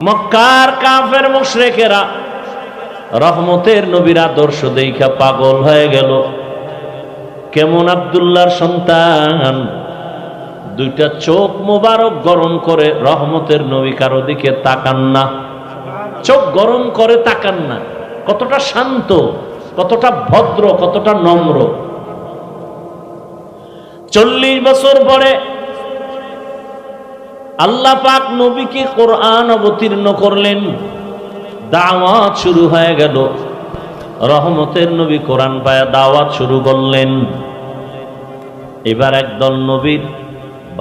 মক্কার কাফের মুশরিকেরা রহমতের নবীর আদর্শ দেখা পাগল হয়ে গেল। কেমন আব্দুল্লাহর সন্তান, দুইটা চোখ মোবারক গরম করে রহমতের নবী কারো দিকে তাকান না, চোখ গরম করে তাকান না। কতটা শান্ত, কতটা ভদ্র, কতটা নম্র। 40 বছর পরে আল্লাহ পাক নবীকে কোরআন অবতীর্ণ করলেন, দাওয়াত শুরু হয়ে গেল। রহমতের নবী কোরআন পায়া দাওয়াত শুরু করলেন। এবার একদল নবীর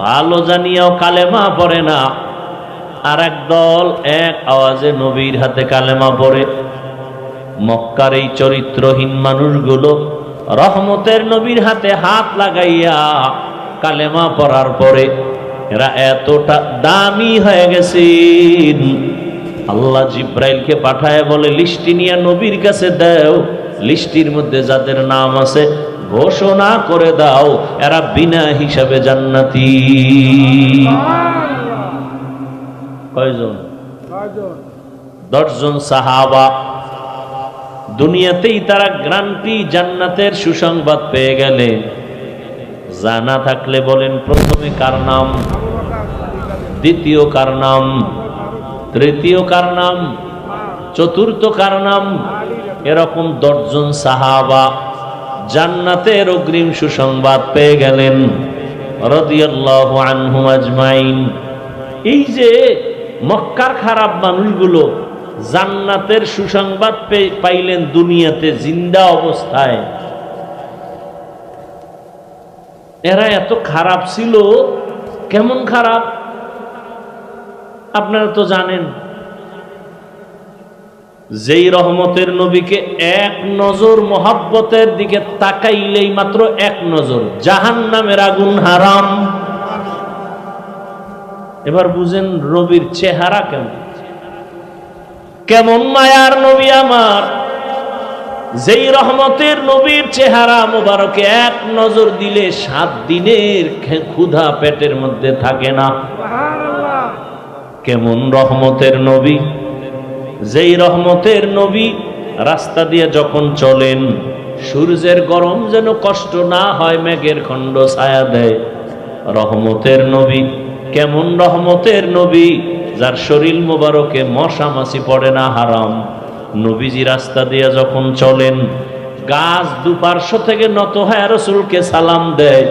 ভালো জানিয়াও কালেমা পড়ে না, আর একদল এক আওয়াজে নবীর হাতে কালেমা পড়ে। মক্কার এই চরিত্রহীন মানুষগুলো রহমতের নবীর হাতে হাত লাগাইয়া কালেমা পড়ার পরে এরা এতটা দামি হয়ে গেছেন, আল্লাহ জিব্রাইলকে পাঠায় বলে, লিস্টি নিয়ে নবীর কাছে দাও, লিস্টির মধ্যে যাদের নাম আছে ঘোষণা করে দাও এরা বিনা হিসাবে জান্নাতি। কয়জন? 10 জন সাহাবা। দুনিয়াতেই তারা গ্রান্টি জান্নাতের সুসংবাদ পেয়ে গেলে। জানা থাকলে বলেন, প্রথমে কার নাম, দ্বিতীয় কার নাম, তৃতীয় কার নাম, চতুর্থ কার নাম? এরকম 10 জন সাহাবা জান্নাতের অগ্রিম সুসংবাদ পেয়ে গেলেন রাদিয়াল্লাহু আনহুম আজমাইন। এই যে মক্কার খারাপ মানুষগুলো জান্নাতের সুসংবাদ পাইলেন দুনিয়াতে জিন্দা অবস্থায়। এরা এত খারাপ ছিল। কেমন খারাপ আপনারা তো জানেন। যেই রহমতের নবীকে এক নজর মোহাব্বতের দিকে তাকাইলেই, মাত্র এক নজর, জাহান্নামের আগুন হারাম। এবার বুঝেন নবীর চেহারা কেমন, কেমন মায়ার নবী আমার। যেই রহমতের নবীর চেহারা মোবারকে এক নজর দিলে 7 দিনের ক্ষুধা পেটের মধ্যে থাকে না। কেমন রহমতের নবী, যেই রহমতের নবী রাস্তা দিয়ে যখন চলেন সূর্যের গরম যেন কষ্ট না হয়, মেঘের খণ্ড ছায়া দেয়। রহমতের নবী, কেমন রহমতের নবী, যার শরীর মোবারকে মশা মাছি পড়ে না, হারাম। নবীজি রাস্তা দিয়ে যখন চলেন গাছ দুপার্শ্ব থেকে নত হয়ে রাসূলকে সালাম দেয়।